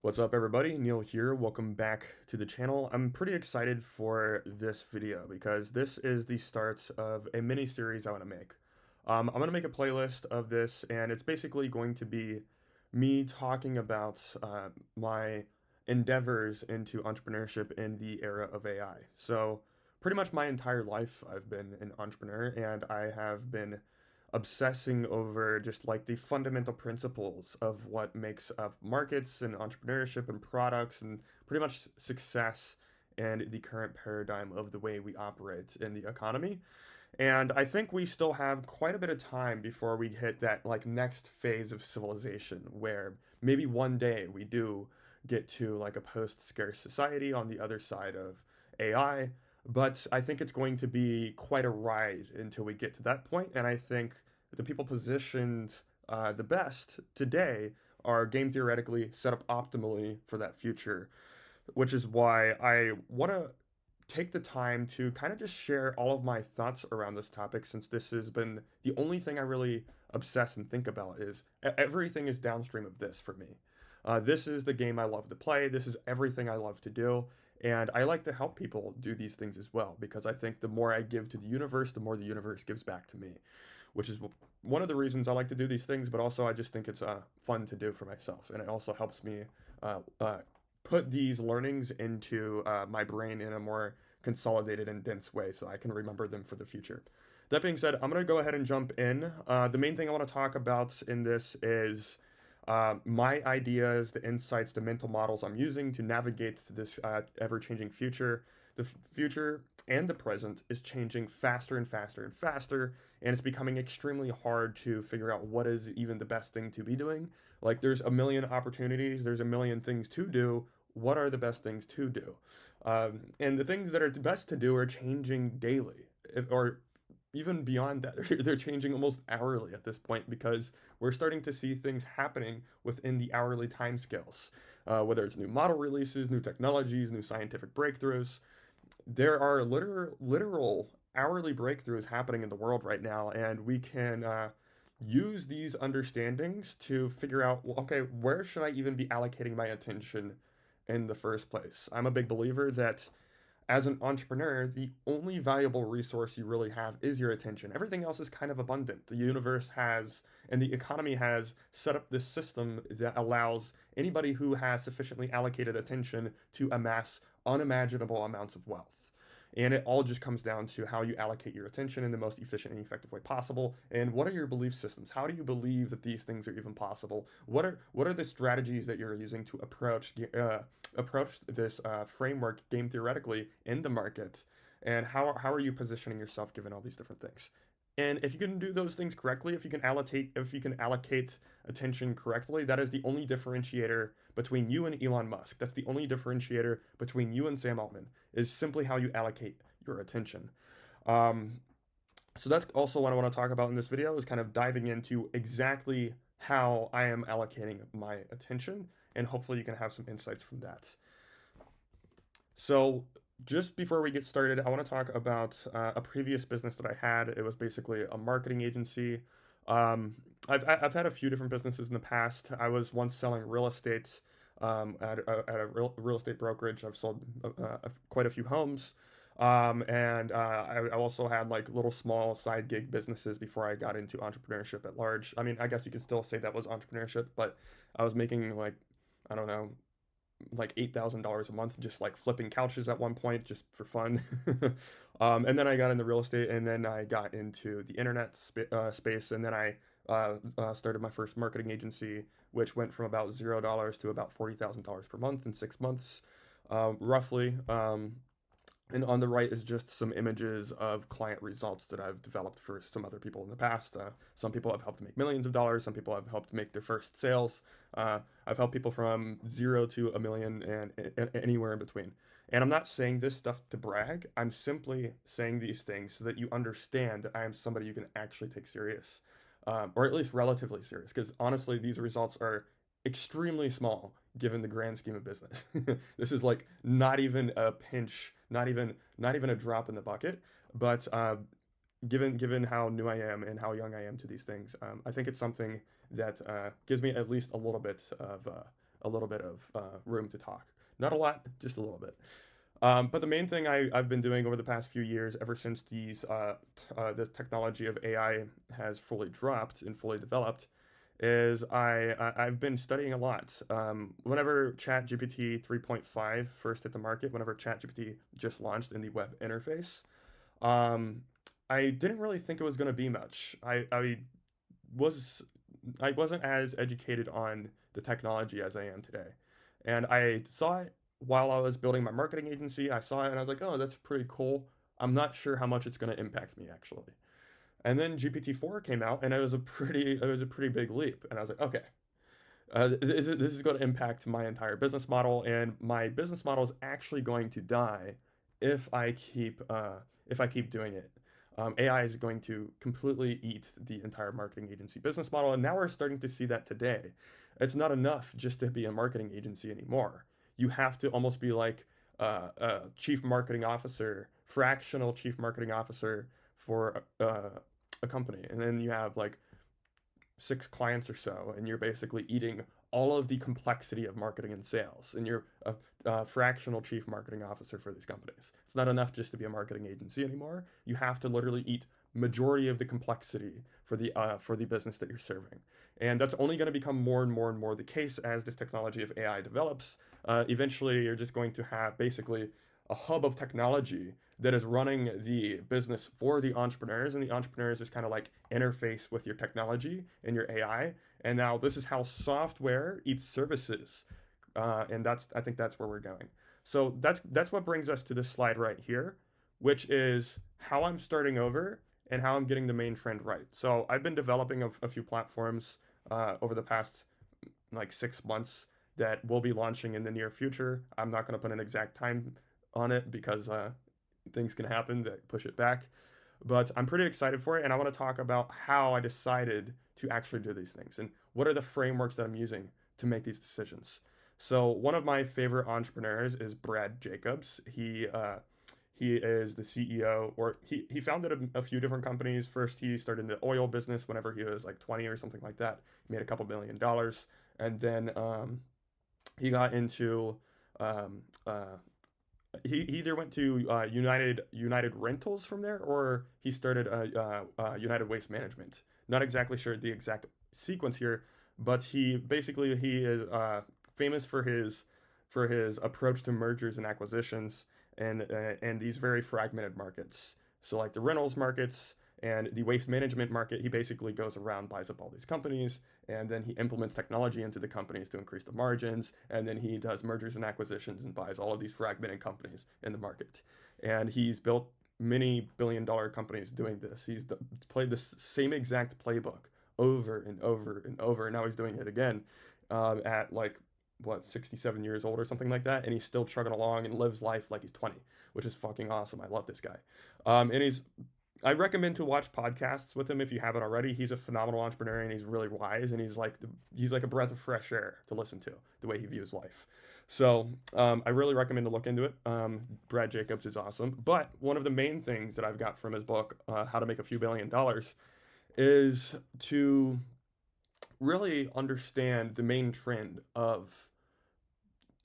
What's up everybody, Neil here, welcome back to the channel. I'm pretty excited for this video because this is the start of a mini series I want to make. I'm going to make a playlist of this and it's basically going to be me talking about my endeavors into entrepreneurship in the era of AI. So pretty much my entire life I've been an entrepreneur and I have been obsessing over just like the fundamental principles of what makes up markets and entrepreneurship and products and pretty much success and the current paradigm of the way we operate in the economy. And I think we still have quite a bit of time before we hit that like next phase of civilization where maybe one day we do get to like a post-scarce society on the other side of AI. But I think it's going to be quite a ride until we get to that point. And I think the people positioned the best today are game theoretically set up optimally for that future, which is why I want to take the time to kind of just share all of my thoughts around this topic since this has been the only thing I really obsess and think about is everything is downstream of this for me. This is the game I love to play. This is everything I love to do. And I like to help people do these things as well because I think the more I give to the universe, the more the universe gives back to me, which is one of the reasons I like to do these things, but also I just think it's fun to do for myself. And it also helps me uh, uh, put these learnings into my brain in a more consolidated and dense way so I can remember them for the future. That being said, I'm going to go ahead and jump in. The main thing I want to talk about in this is my ideas, the insights, the mental models I'm using to navigate this ever-changing future. The future and the present is changing faster and faster and faster, and it's becoming extremely hard to figure out what is even the best thing to be doing. Like, there's a million opportunities, there's a million things to do. What are the best things to do? And the things that are the best to do are changing daily, or even beyond that. They're changing almost hourly at this point because we're starting to see things happening within the hourly timescales. Whether it's new model releases, new technologies, new scientific breakthroughs, there are literal hourly breakthroughs happening in the world right now, and we can use these understandings to figure out, well, okay, where should I even be allocating my attention in the first place? I'm a big believer that as an entrepreneur, the only valuable resource you really have is your attention. Everything else is kind of abundant. The universe has, and the economy has set up this system that allows anybody who has sufficiently allocated attention to amass unimaginable amounts of wealth. And it all just comes down to how you allocate your attention in the most efficient and effective way possible. And what are your belief systems? How do you believe that these things are even possible? What are the strategies that you're using to approach this framework game theoretically in the market? And how are you positioning yourself given all these different things? And if you can do those things correctly, if you can allocate attention correctly, that is the only differentiator between you and Elon Musk. That's the only differentiator between you and Sam Altman, is simply how you allocate your attention. Um, so that's also what I want to talk about in this video, is kind of diving into exactly how I am allocating my attention, and hopefully you can have some insights from that. So just before we get started, I want to talk about a previous business that I had. It was basically a marketing agency. Um, I've had a few different businesses in the past. I was once selling real estate at a real estate brokerage. I've sold quite a few homes. And I also had like little small side gig businesses before I got into entrepreneurship at large. I mean, I guess you could still say that was entrepreneurship, but I was making like, I don't know, like $8,000 a month just like flipping couches at one point just for fun. And then I got into real estate, and then I got into the internet space, and then I started my first marketing agency, which went from about $0 to about $40,000 per month in 6 months, roughly. And on the right is just some images of client results that I've developed for some other people in the past. Some people have helped make millions of dollars. Some people have helped make their first sales. I've helped people from 0 to 1 million and anywhere in between. And I'm not saying this stuff to brag. I'm simply saying these things so that you understand that I am somebody you can actually take serious, or at least relatively serious. Because honestly, these results are extremely small given the grand scheme of business. This is like not even a pinch, not even a drop in the bucket. But given how new I am and how young I am to these things, I think it's something that gives me at least a little bit a little bit of room to talk. Not a lot, just a little bit. But the main thing I've been doing over the past few years, ever since this technology of AI has fully dropped and fully developed, is I've been studying a lot. Whenever ChatGPT 3.5 first hit the market, whenever ChatGPT just launched in the web interface, um, I didn't really think it was going to be much. Was I wasn't as educated on the technology as I am today, and I saw it while I was building my marketing agency. I saw it and I was like, oh, that's pretty cool. I'm not sure how much it's going to impact me actually. And then GPT-4 came out, and it was a pretty big leap. And I was like, okay, this is going to impact my entire business model, and my business model is actually going to die if I keep doing it. AI is going to completely eat the entire marketing agency business model, and now we're starting to see that today. It's not enough just to be a marketing agency anymore. You have to almost be like a chief marketing officer, fractional chief marketing officer for a company, and then you have like 6 clients or so, and you're basically eating all of the complexity of marketing and sales, and you're a fractional chief marketing officer for these companies. It's not enough just to be a marketing agency anymore. You have to literally eat majority of the complexity for the business that you're serving, and that's only going to become more and more and more the case as this technology of AI develops. Eventually, you're just going to have basically a hub of technology that is running the business for the entrepreneurs, and the entrepreneurs just kind of like interface with your technology and your AI. And now this is how software eats services, and I think that's where we're going. So that's what brings us to this slide right here, which is how I'm starting over and how I'm getting the main trend right. So I've been developing a few platforms over the past like 6 months that will be launching in the near future. I'm not going to put an exact time on it because things can happen that push it back. But I'm pretty excited for it, and I want to talk about how I decided to actually do these things and what are the frameworks that I'm using to make these decisions. So one of my favorite entrepreneurs is Brad Jacobs. He is the CEO, or he founded a few different companies. First, he started in the oil business whenever he was like 20 or something like that. He made a couple $1 million, and then he got into um, he either went to United Rentals from there, or he started United Waste Management. Not exactly sure the exact sequence here, but he is famous for his approach to mergers and acquisitions, and these very fragmented markets. So like the rentals markets and the waste management market, he basically goes around, buys up all these companies, and then he implements technology into the companies to increase the margins, and then he does mergers and acquisitions and buys all of these fragmented companies in the market. And he's built many billion-dollar companies doing this. Played this same exact playbook over and over and over, and now he's doing it again at like what 67 years old or something like that, and he's still chugging along and lives life like he's 20, which is fucking awesome. I love this guy. And I recommend to watch podcasts with him if you haven't already. He's a phenomenal entrepreneur, and he's really wise, and he's like a breath of fresh air to listen to the way he views life. So I really recommend to look into it. Brad Jacobs is awesome. But one of the main things that I've got from his book, How to Make a Few Billion Dollars, is to really understand the main trend of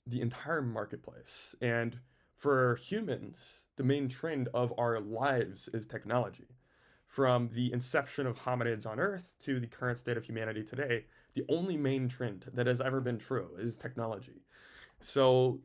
the entire marketplace. And for humans, the main trend of our lives is technology. From the inception of hominids on Earth to the current state of humanity today, the only main trend that has ever been true is technology. So,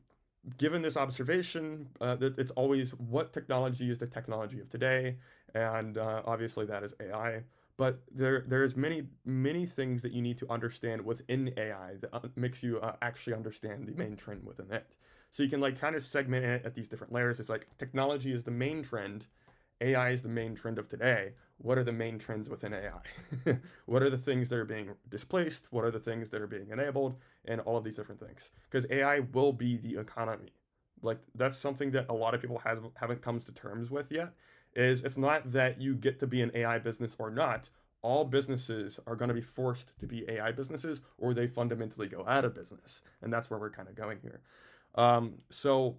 given this observation, that it's always what technology is the technology of today, and obviously that is AI. But there's many things that you need to understand within AI that makes you actually understand the main trend within it. So you can like kind of segment it at these different layers. It's like technology is the main trend, AI is the main trend of today. What are the main trends within AI? What are the things that are being displaced? What are the things that are being enabled? And all of these different things. Because AI will be the economy. Like that's something that a lot of people haven't come to terms with yet. Is it's not that you get to be an AI business or not. All businesses are going to be forced to be AI businesses, or they fundamentally go out of business, and that's where we're kind of going here. So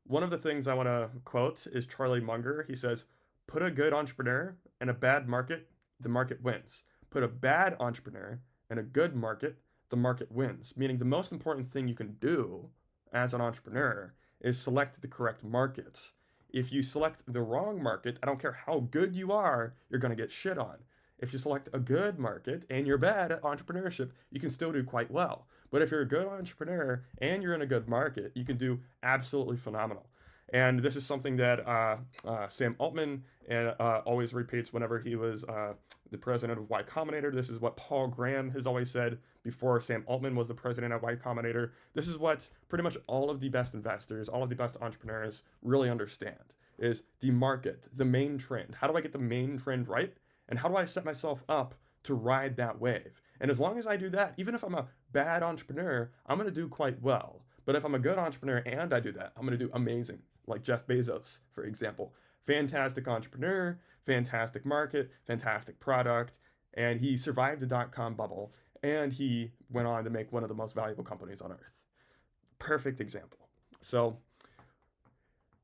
one of the things I want to quote is Charlie Munger. He says, "Put a good entrepreneur in a bad market, the market wins. Put a bad entrepreneur in a good market, the market wins. Meaning the most important thing you can do as an entrepreneur is select the correct market. If you select the wrong market, I don't care how good you are, you're going to get shit on. If you select a good market and you're bad at entrepreneurship, you can still do quite well. But if you're a good entrepreneur and you're in a good market, you can do absolutely phenomenal. And this is something that Sam Altman always repeats whenever he was the president of Y Combinator. This is what Paul Graham has always said before Sam Altman was the president of Y Combinator. This is what pretty much all of the best investors, all of the best entrepreneurs really understand is the market, the main trend. How do I get the main trend right? And how do I set myself up to ride that wave? And as long as I do that, even if I'm a bad entrepreneur, I'm going to do quite well. But if I'm a good entrepreneur and I do that, I'm going to do amazing. Like Jeff Bezos, for example. Fantastic entrepreneur, fantastic market, fantastic product, and he survived the dot-com bubble, and he went on to make one of the most valuable companies on earth. Perfect example. So,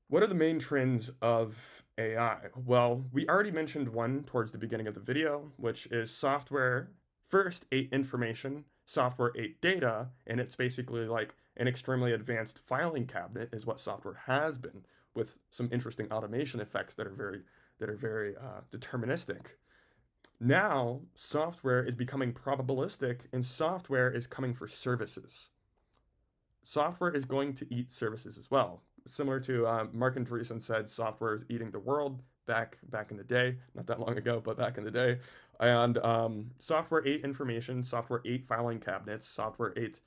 what are the main trends of AI? Well, we already mentioned one towards the beginning of the video, which is software first ate information, software ate data, and it's basically like an extremely advanced filing cabinet is what software has been, with some interesting automation effects that are very deterministic. Now, software is becoming probabilistic, and software is coming for services. Software is going to eat services as well. Similar to Mark Andreessen said, software is eating the world back in the day, not that long ago, but back in the day. And software ate information, software ate filing cabinets, software ate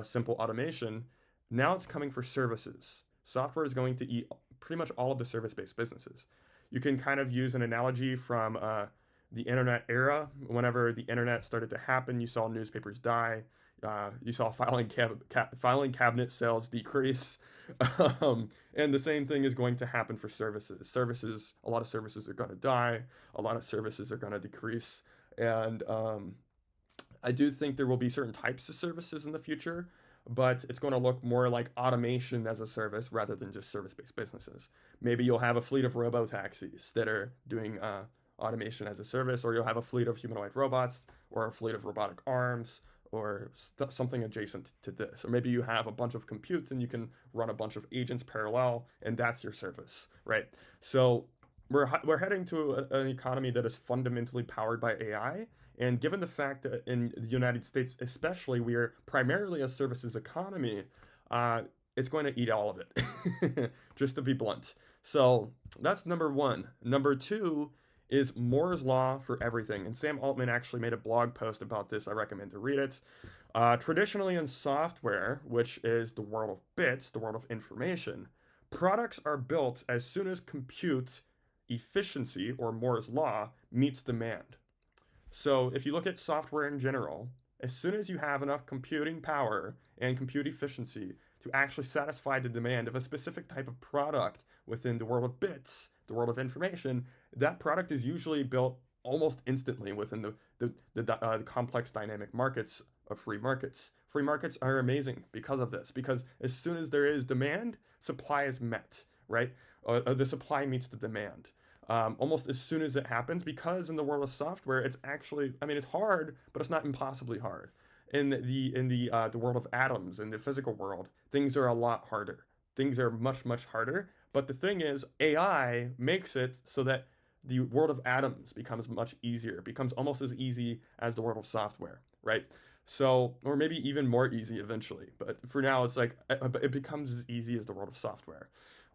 simple automation. Now it's coming for services. Software is going to eat pretty much all of the service-based businesses. You can kind of use an analogy from the internet era. Whenever the internet started to happen, you saw newspapers die. You saw filing cabinet sales decrease. And the same thing is going to happen for services. A lot of services are going to die. A lot of services are going to decrease. And I do think there will be certain types of services in the future, but it's going to look more like automation as a service rather than just service-based businesses. Maybe you'll have a fleet of robo-taxis that are doing automation as a service, or you'll have a fleet of humanoid robots, or a fleet of robotic arms, or something adjacent to this. Or maybe you have a bunch of computes and you can run a bunch of agents parallel, and that's your service, right? So we're heading to an economy that is fundamentally powered by AI. And given the fact that in the United States, especially, we are primarily a services economy, it's going to eat all of it, just to be blunt. So that's number one. Number two is Moore's Law for everything. And Sam Altman actually made a blog post about this. I recommend to read it. Traditionally in software, which is the world of bits, the world of information, products are built as soon as compute efficiency, or Moore's Law, meets demand. So if you look at software in general, as soon as you have enough computing power and compute efficiency to actually satisfy the demand of a specific type of product within the world of bits, the world of information, that product is usually built almost instantly within the complex dynamic markets of free markets. Free markets are amazing because of this, because as soon as there is demand, supply is met, right? The supply meets the demand. Almost as soon as it happens, because in the world of software, it's actually, I mean, it's hard, but it's not impossibly hard. In the world of atoms, in the physical world, things are a lot harder. Things are much harder. But the thing is, AI makes it so that the world of atoms becomes much easier, becomes almost as easy as the world of software, right? So, or maybe even more easy eventually. But for now, it's like it becomes as easy as the world of software.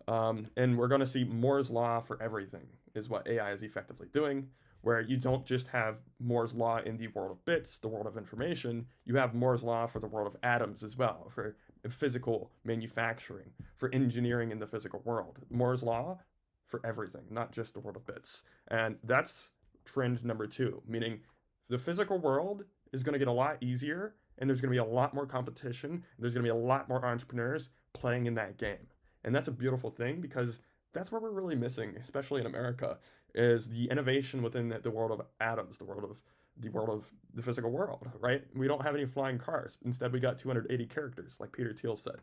And we're going to see Moore's Law for everything is what AI is effectively doing, where you don't just have Moore's Law in the world of bits, the world of information, you have Moore's Law for the world of atoms as well, for physical manufacturing, for engineering in the physical world. Moore's Law for everything, not just the world of bits. And that's trend number two, meaning the physical world is going to get a lot easier, and there's going to be a lot more competition, there's going to be a lot more entrepreneurs playing in that game. And that's a beautiful thing, because that's where we're really missing, especially in America, is the innovation within the world of atoms, the world of the physical world, right? We don't have any flying cars. Instead, we got 280 characters, like Peter Thiel said.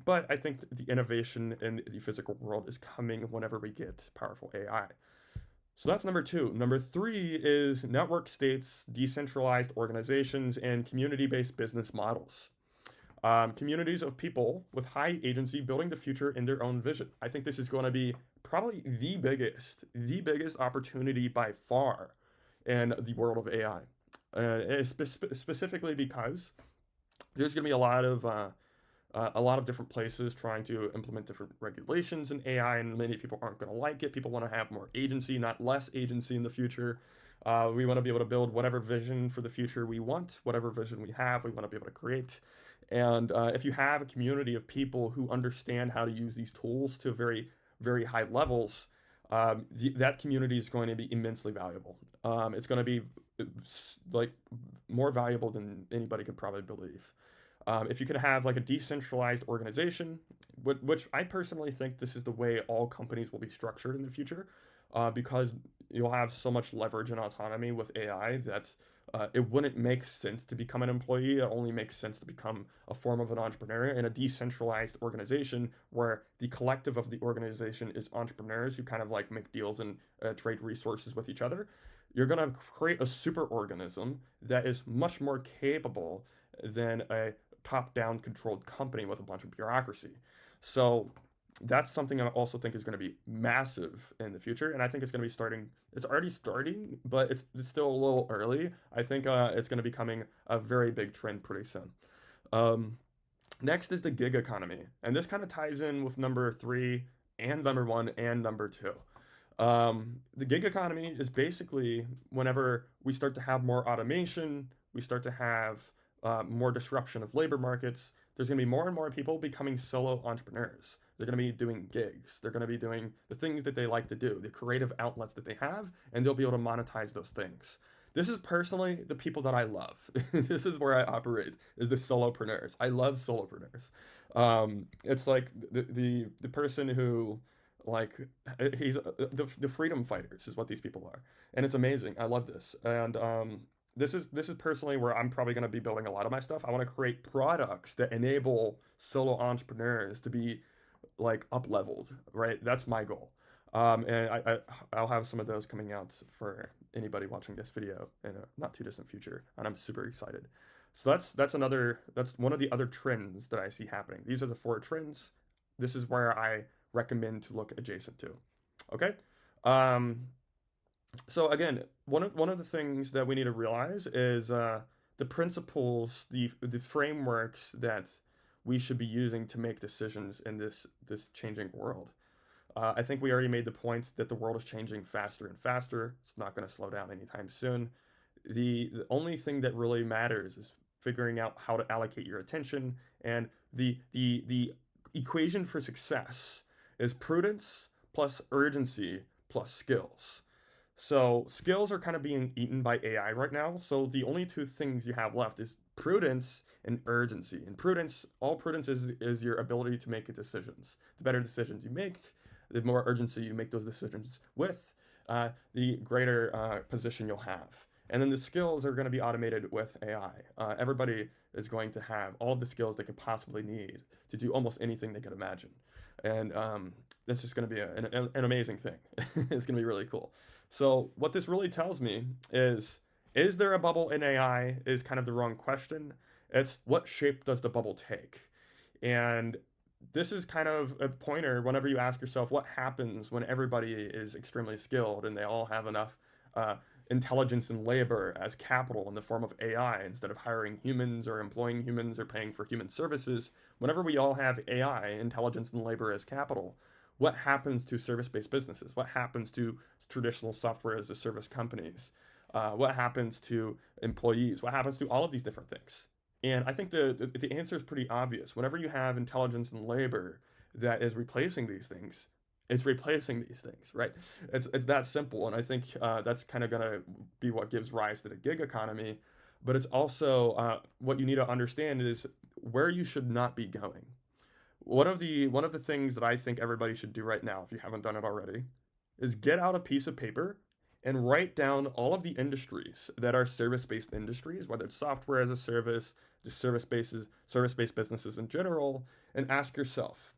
But I think the innovation in the physical world is coming whenever we get powerful AI. So that's number two. Number three is network states, decentralized organizations, and community-based business models. Communities of people with high agency building the future in their own vision. I think this is going to be probably the biggest opportunity by far in the world of AI. Specifically because there's going to be a lot of different places trying to implement different regulations in AI, and many people aren't going to like it. People want to have more agency, not less agency in the future. We want to be able to build whatever vision for the future we want, whatever vision we have, we want to be able to create. And if you have a community of people who understand how to use these tools to very, very high levels, that community is going to be immensely valuable. It's going to be like more valuable than anybody could probably believe. If you could have like a decentralized organization, which I personally think this is the way all companies will be structured in the future, because you'll have so much leverage and autonomy with AI that it wouldn't make sense to become an employee. It only makes sense to become a form of an entrepreneur in a decentralized organization where the collective of the organization is entrepreneurs who kind of like make deals and trade resources with each other. You're going to create a super organism that is much more capable than a top-down controlled company with a bunch of bureaucracy. So that's something I also think is going to be massive in the future, and I think it's going to be starting. It's already starting, but it's still a little early. I think it's going to be becoming a very big trend pretty soon. Um, Next is the gig economy, and this kind of ties in with number three and number one and number two. The gig economy is basically whenever we start to have more automation, we start to have more disruption of labor markets. There's going to be more and more people becoming solo entrepreneurs. They're going to be doing gigs. They're going to be doing the things that they like to do, the creative outlets that they have, and they'll be able to monetize those things. This is personally the people that I love. This is where I operate, is the solopreneurs. I love solopreneurs. It's like the person who like he's the freedom fighters is what these people are, and it's amazing. I love this, and this is personally where I'm probably going to be building a lot of my stuff. I want to create products that enable solo entrepreneurs to be like up leveled, right? That's my goal. And I'll have some of those coming out for anybody watching this video in a not too distant future, and I'm super excited. So that's one of the other trends that I see happening. These are the four trends. This is where I recommend to look adjacent to. Okay. Um, so again, one of the things that we need to realize is the principles, the frameworks that we should be using to make decisions in this changing world. I think we already made the point that the world is changing faster and faster. It's not going to slow down anytime soon. The only thing that really matters is figuring out how to allocate your attention, and the equation for success is prudence plus urgency plus skills. So skills are kind of being eaten by AI right now. So the only two things you have left is prudence and urgency. And prudence, all prudence is your ability to make decisions. The better decisions you make, the more urgency you make those decisions with, the greater position you'll have. And then the skills are going to be automated with AI. Everybody is going to have all of the skills they could possibly need to do almost anything they could imagine. And that's just going to be an amazing thing. It's going to be really cool. So what this really tells me is there a bubble in AI is kind of the wrong question. It's what shape does the bubble take? And this is kind of a pointer whenever you ask yourself what happens when everybody is extremely skilled and they all have enough uh, intelligence and labor as capital in the form of AI instead of hiring humans or employing humans or paying for human services. Whenever we all have AI, intelligence and labor as capital, what happens to service-based businesses? What happens to traditional software as a service companies? What happens to employees? What happens to all of these different things? And I think the answer is pretty obvious. Whenever you have intelligence and labor that is replacing these things, it's replacing these things, right? It's that simple. And I think that's kind of gonna be what gives rise to the gig economy. But it's also what you need to understand is where you should not be going. One of the things that I think everybody should do right now, if you haven't done it already, is get out a piece of paper and write down all of the industries that are service-based industries, whether it's software as a service, just service-based businesses in general, and ask yourself,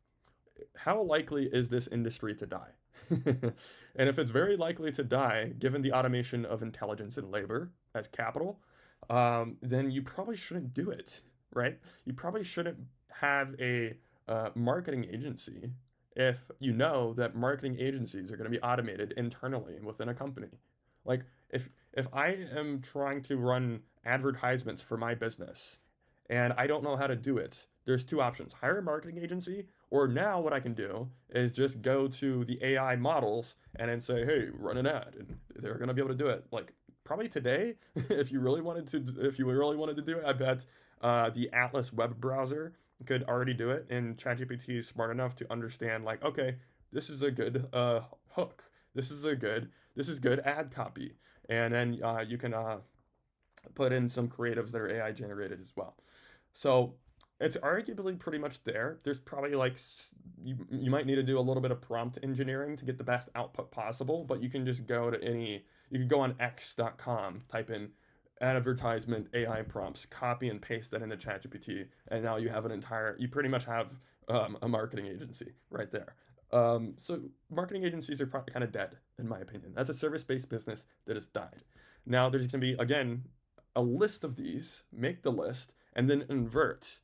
how likely is this industry to die? And if it's very likely to die, given the automation of intelligence and labor as capital, then you probably shouldn't do it, right? You probably shouldn't have a marketing agency if you know that marketing agencies are going to be automated internally within a company. Like if I am trying to run advertisements for my business and I don't know how to do it, there's two options: hire a marketing agency, or now what I can do is just go to the AI models and then say, hey, run an ad, and they're going to be able to do it. Like probably today, if you really wanted to do it, I bet the Atlas web browser could already do it, and ChatGPT is smart enough to understand, like, okay, this is a good hook. This is good ad copy, and then you can put in some creatives that are AI generated as well. So it's arguably pretty much there. There's probably like you might need to do a little bit of prompt engineering to get the best output possible, but you can just go to you could go on x.com, type in advertisement AI prompts, copy and paste that into ChatGPT, and now you have you pretty much have a marketing agency right there. So marketing agencies are probably kind of dead, in my opinion. That's a service-based business that has died. Now there's going to be, again, a list of these, make the list, and then invert.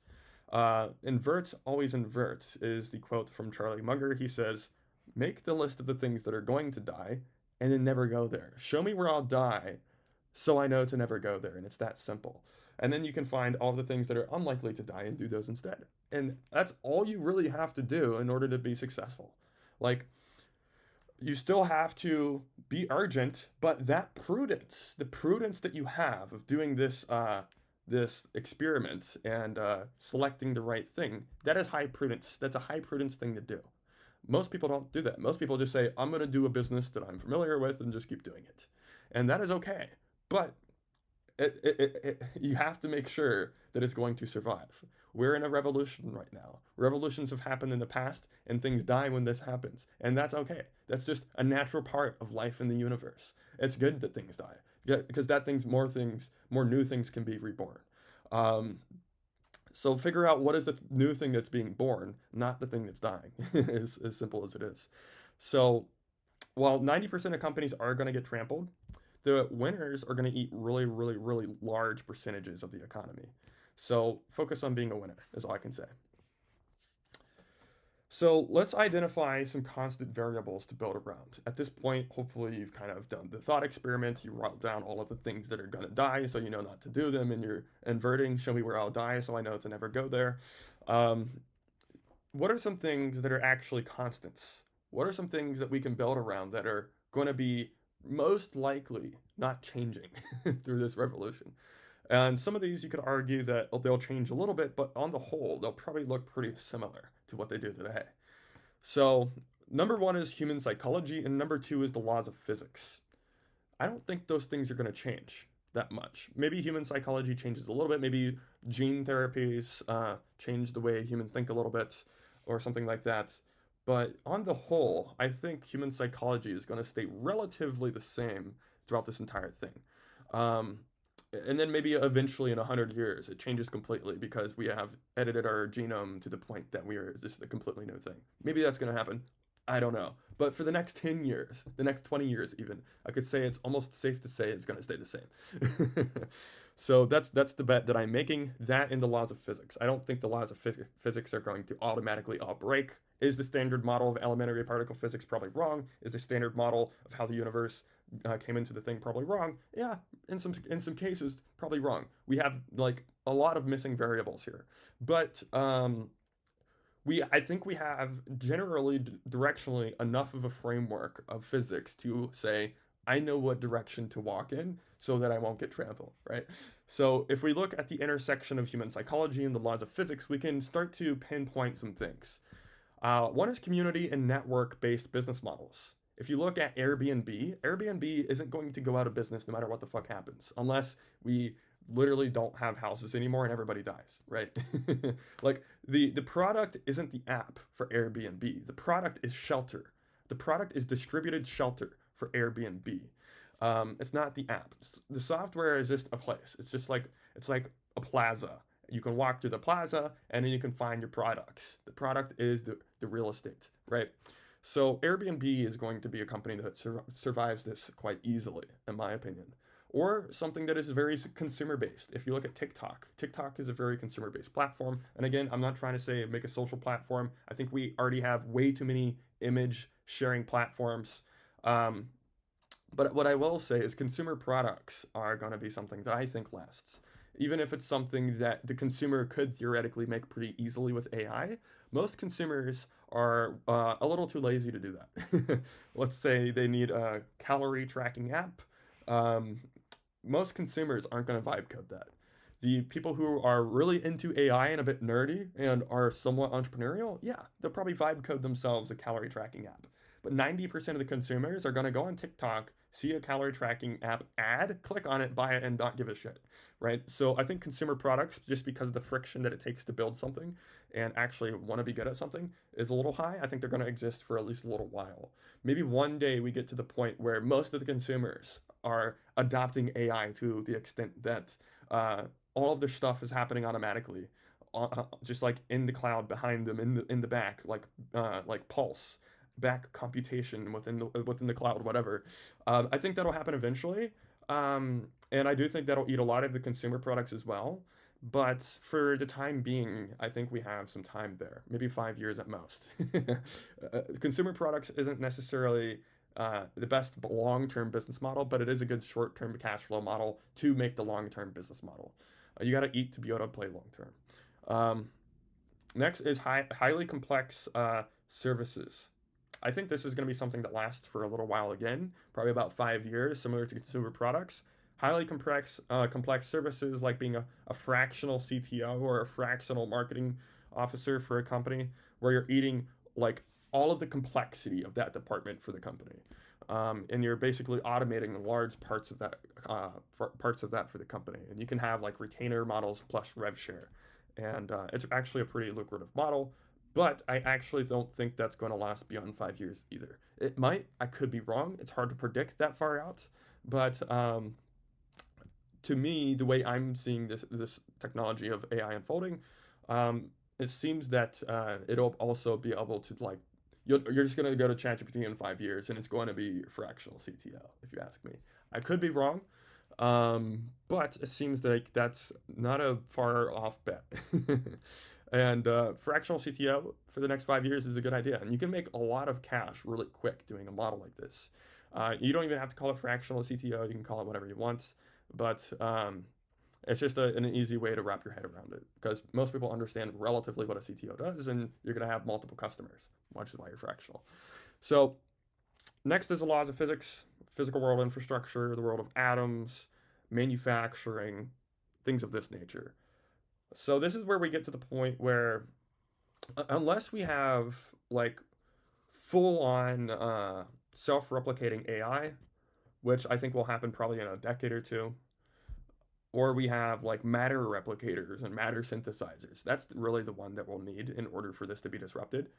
Invert always inverts is the quote from Charlie Munger. He says, make the list of the things that are going to die and then never go there. Show me where I'll die so I know to never go there. And it's that simple. And then you can find all the things that are unlikely to die and do those instead. And that's all you really have to do in order to be successful. Like, you still have to be urgent, but that prudence, the prudence that you have of doing this experiment and selecting the right thing, that is high prudence. That's a high prudence thing to do. Most people don't do that. Most people just say, I'm going to do a business that I'm familiar with and just keep doing it. And that is okay. But you have to make sure that it's going to survive. We're in a revolution right now. Revolutions have happened in the past, and things die when this happens. And that's okay. That's just a natural part of life in the universe. It's good that things die. Yeah, because more new things can be reborn. Um, so figure out what is the new thing that's being born, not the thing that's dying, as simple as it is. So while 90% of companies are going to get trampled, the winners are going to eat really, really, really large percentages of the economy. So focus on being a winner, is all I can say. So let's identify some constant variables to build around. At this point, hopefully you've kind of done the thought experiment. You wrote down all of the things that are going to die so you know not to do them, and you're inverting, show me where I'll die so I know to never go there. Um, what are some things that are actually constants? What are some things that we can build around that are going to be most likely not changing through this revolution? And some of these you could argue that they'll change a little bit, but on the whole, they'll probably look pretty similar to what they do today. So, number one is human psychology, and number two is the laws of physics. I don't think those things are going to change that much. Maybe human psychology changes a little bit. Maybe gene therapies change the way humans think a little bit, or something like that. But on the whole, I think human psychology is going to stay relatively the same throughout this entire thing. Um, and then maybe eventually in 100 years it changes completely because we have edited our genome to the point that we are just a completely new thing. Maybe that's going to happen. I don't know. But for the next 10 years, the next 20 years even, I could say it's almost safe to say it's going to stay the same. So that's the bet that I'm making, that in the laws of physics. I don't think the laws of physics are going to automatically all break. Is the standard model of elementary particle physics probably wrong? Is the standard model of how the universe came into the thing probably wrong? Yeah, in some cases probably wrong. We have like a lot of missing variables here, but I think we have generally directionally enough of a framework of physics to say I know what direction to walk in so that I won't get trampled, right? So if we look at the intersection of human psychology and the laws of physics, we can start to pinpoint some things. One is community and network-based business models. If you look at Airbnb, Airbnb isn't going to go out of business no matter what the fuck happens, unless we literally don't have houses anymore and everybody dies, right? Like the product isn't the app for Airbnb. The product is shelter. The product is distributed shelter for Airbnb. It's not the app. The software is just a place. It's like a plaza. You can walk through the plaza and then you can find your products. The product is the real estate, right? So Airbnb is going to be a company that survives this quite easily, in my opinion. Or something that is very consumer based. If you look at TikTok, TikTok is a very consumer based platform. And again, I'm not trying to say make a social platform. I think we already have way too many image sharing platforms. Um, but what I will say is consumer products are going to be something that I think lasts. Even if it's something that the consumer could theoretically make pretty easily with AI, most consumers are a little too lazy to do that. Let's say they need a calorie tracking app. Um, Most consumers aren't going to vibe code that. The people who are really into AI and a bit nerdy and are somewhat entrepreneurial, yeah, they'll probably vibe code themselves a calorie tracking app. But 90% of the consumers are going to go on TikTok, see a calorie tracking app ad, click on it, buy it, and not give a shit, right? So I think consumer products, just because of the friction that it takes to build something and actually want to be good at something, is a little high. I think they're going to exist for at least a little while. Maybe one day we get to the point where most of the consumers are adopting AI to the extent that all of their stuff is happening automatically, just like in the cloud behind them, in the back, like Pulse, back computation within the cloud, whatever. I think that'll happen eventually, and I do think that'll eat a lot of the consumer products as well. But for the time being, I think we have some time there, maybe 5 years at most. Consumer products isn't necessarily the best long-term business model, but it is a good short-term cash flow model to make the long-term business model. You got to eat to be able to play long-term. Um, Next is highly complex services. I think this is going to be something that lasts for a little while again, probably about 5 years, similar to consumer products. Highly complex services like being a fractional CTO or a fractional marketing officer for a company, where you're eating like all of the complexity of that department for the company, and you're basically automating large parts of that for the company. And you can have like retainer models plus rev share, and it's actually a pretty lucrative model. But I actually don't think that's going to last beyond 5 years either. It might. I could be wrong. It's hard to predict that far out. But to me, the way I'm seeing this technology of AI unfolding, um, it seems that it'll also be able to like you're just going to go to ChatGPT in 5 years and it's going to be fractional CTO, if you ask me. I could be wrong, but it seems like that's not a far off bet. And fractional CTO for the next 5 years is a good idea. And you can make a lot of cash really quick doing a model like this. You don't even have to call it fractional CTO, you can call it whatever you want. But it's just an easy way to wrap your head around it because most people understand relatively what a CTO does, and you're going to have multiple customers, which is why you're fractional. So, next is the laws of physics, physical world infrastructure, the world of atoms, manufacturing, things of this nature. So this is where we get to the point where, unless we have like full on self-replicating AI, which I think will happen probably in a decade or two, or we have like matter replicators and matter synthesizers. That's really the one that we'll need in order for this to be disrupted.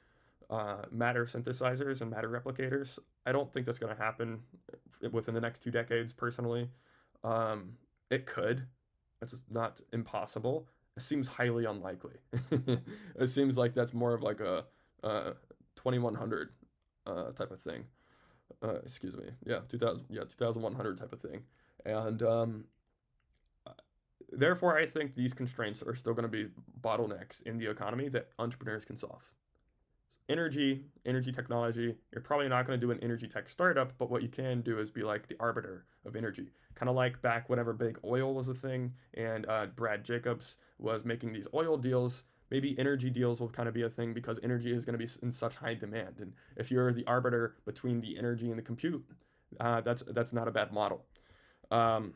Matter synthesizers and matter replicators. I don't think that's going to happen within the next 2 decades, personally. It could. It's not impossible. It seems highly unlikely. It seems like that's more of like a 2100 type of thing. Excuse me. Yeah, 2000. Yeah, 2100 type of thing. And therefore, I think these constraints are still going to be bottlenecks in the economy that entrepreneurs can solve. Energy technology, you're probably not going to do an energy tech startup, but what you can do is be like the arbiter of energy. Kind of like back whenever big oil was a thing and Brad Jacobs was making these oil deals. Maybe energy deals will kind of be a thing because energy is going to be in such high demand. And if you're the arbiter between the energy and the compute, that's not a bad model. Um,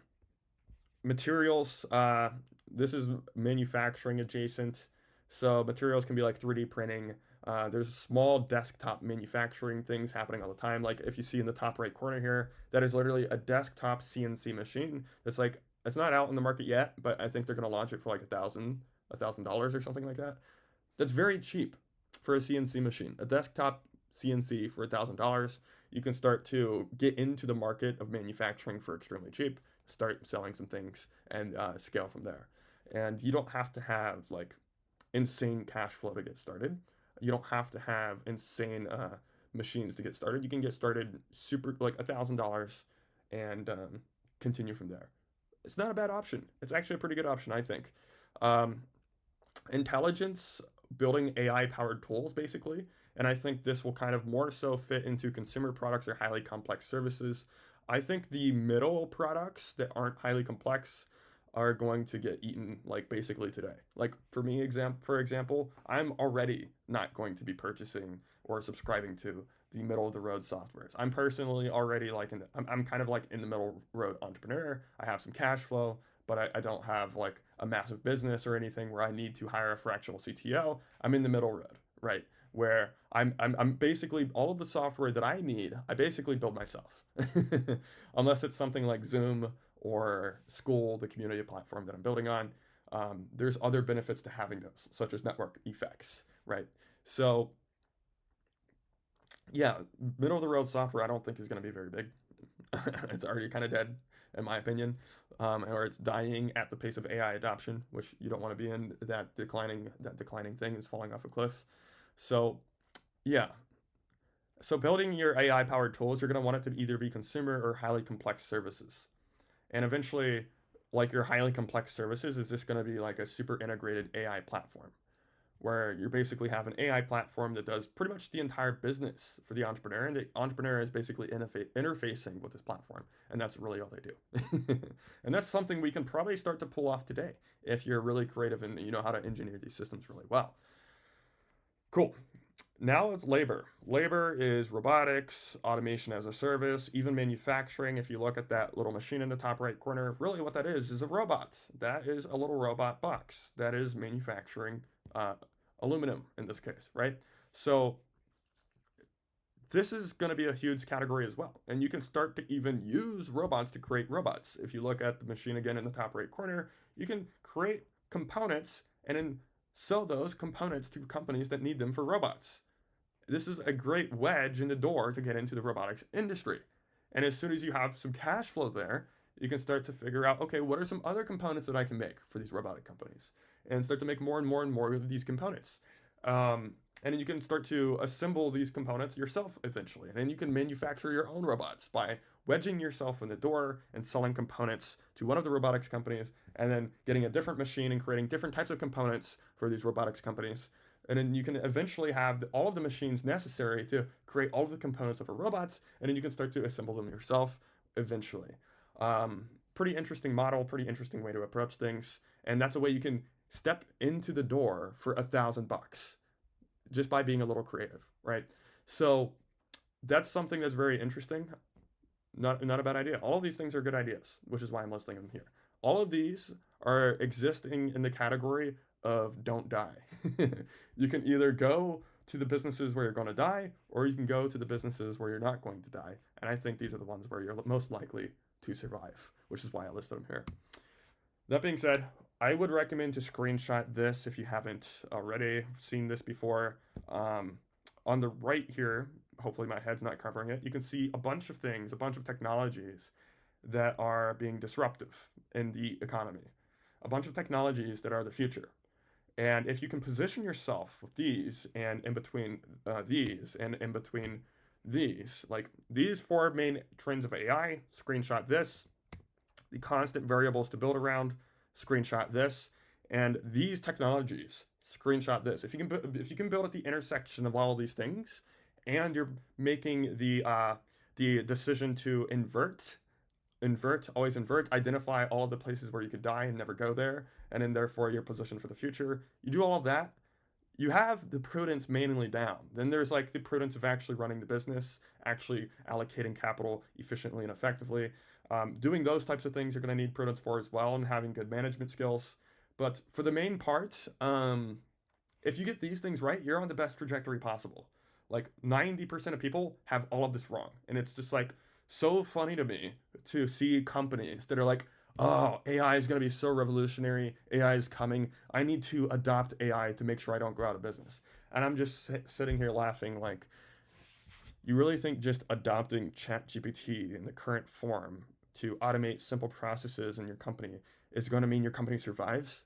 Materials, this is manufacturing adjacent. So materials can be like 3D printing. There's small desktop manufacturing things happening all the time. Like if you see in the top right corner here, that is literally a desktop CNC machine. That's like it's not out in the market yet, but I think they're gonna launch it for like $1,000 or something like that. That's very cheap for a CNC machine. A desktop CNC for $1,000. You can start to get into the market of manufacturing for extremely cheap, start selling some things, and scale from there. And you don't have to have like insane cash flow to get started. You don't have to have insane machines to get started. You can get started super like $1,000 and continue from there. It's not a bad option. It's actually a pretty good option, I think. Um, Intelligence, building AI powered tools, basically. And I think this will kind of more so fit into consumer products or highly complex services. I think the middle products that aren't highly complex are going to get eaten like basically today. Like for me, for example, I'm already not going to be purchasing or subscribing to the middle of the road softwares. I'm personally already like I'm kind of like in the middle road entrepreneur. I have some cash flow, but I don't have like a massive business or anything where I need to hire a fractional CTO. I'm in the middle road, right? Where I'm basically all of the software that I need, I basically build myself. Unless it's something like Zoom or School, the community platform that I'm building on. There's other benefits to having those, such as network effects, right? So, yeah, middle of the road software I don't think is going to be very big. It's already kind of dead, in my opinion, or it's dying at the pace of AI adoption, which you don't want to be in. That declining thing is falling off a cliff. So yeah, so building your AI powered tools, you're going to want it to either be consumer or highly complex services, and eventually, like your highly complex services, is this going to be like a super integrated AI platform? Where you basically have an AI platform that does pretty much the entire business for the entrepreneur, and the entrepreneur is basically interfacing with this platform, and that's really all they do. And that's something we can probably start to pull off today if you're really creative and you know how to engineer these systems really well. Cool. Now it's labor. Labor is robotics, automation as a service, even manufacturing. If you look at that little machine in the top right corner, really what that is a robot. That is a little robot box. That is manufacturing uh, aluminum in this case, right? So this is going to be a huge category as well. And you can start to even use robots to create robots. If you look at the machine again in the top right corner, you can create components and then sell those components to companies that need them for robots. This is a great wedge in the door to get into the robotics industry. And as soon as you have some cash flow there, you can start to figure out, okay, what are some other components that I can make for these robotic companies? And start to make more and more and more of these components. And then you can start to assemble these components yourself eventually. And then you can manufacture your own robots by wedging yourself in the door and selling components to one of the robotics companies, and then getting a different machine and creating different types of components for these robotics companies. And then you can eventually have all of the machines necessary to create all of the components of a robots, and then you can start to assemble them yourself eventually. Pretty interesting model, pretty interesting way to approach things, and that's a way you can step into the door for $1,000 just by being a little creative, right? So that's something that's very interesting. Not a bad idea. All of these things are good ideas, which is why I'm listing them here. All of these are existing in the category of don't die. You can either go to the businesses where you're going to die, or you can go to the businesses where you're not going to die. And I think these are the ones where you're most likely to survive, which is why I listed them here. That being said, I would recommend to screenshot this if you haven't already seen this before. On the right here, hopefully my head's not covering it, you can see a bunch of things, a bunch of technologies that are being disruptive in the economy, a bunch of technologies that are the future. And if you can position yourself with these and in between these and in between these, like these four main trends of AI, screenshot this, the constant variables to build around, screenshot this, and these technologies, screenshot this. If you can build at the intersection of all of these things, and you're making the decision to always invert, identify all of the places where you could die and never go there, and then therefore your position for the future. You do all of that, you have the prudence mainly down. Then there's like the prudence of actually running the business, actually allocating capital efficiently and effectively. Doing those types of things you're going to need prudence for as well, and having good management skills. But for the main part, if you get these things right, you're on the best trajectory possible. Like 90% of people have all of this wrong. And it's just like so funny to me to see companies that are like, oh, AI is going to be so revolutionary. AI is coming. I need to adopt AI to make sure I don't go out of business. And I'm just sitting here laughing like, you really think just adopting ChatGPT in the current form to automate simple processes in your company is going to mean your company survives?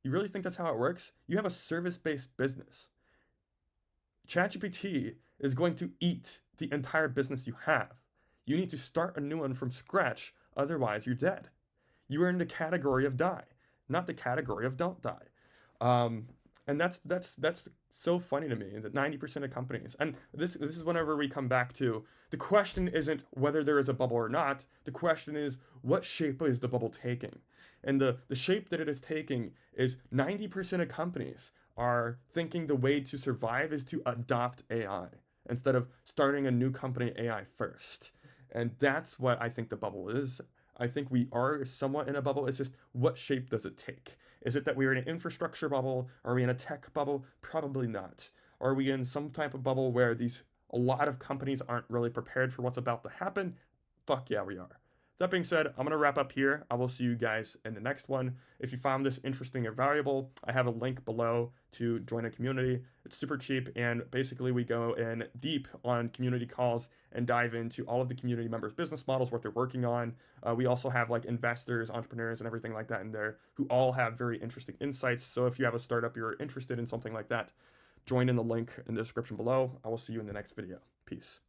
You really think that's how it works? You have a service-based business. ChatGPT is going to eat the entire business you have. You need to start a new one from scratch, otherwise, you're dead. You are in the category of die, not the category of don't die. Um, and that's so funny to me that 90% of companies, and this is whenever we come back to the question isn't whether there is a bubble or not. The question is what shape is the bubble taking, and the shape that it is taking is 90% of companies are thinking the way to survive is to adopt AI instead of starting a new company AI first. And that's what I think the bubble is. I think we are somewhat in a bubble. It's just what shape does it take? Is it that we're in an infrastructure bubble? Are we in a tech bubble? Probably not. Are we in some type of bubble where these a lot of companies aren't really prepared for what's about to happen? Fuck yeah, we are. That being said, I'm going to wrap up here. I will see you guys in the next one. If you found this interesting or valuable, I have a link below to join a community. It's super cheap, and basically we go in deep on community calls and dive into all of the community members' business models, what they're working on. We also have like investors, entrepreneurs, and everything like that in there who all have very interesting insights. So if you have a startup you're interested in something like that, join in the link in the description below. I will see you in the next video. Peace.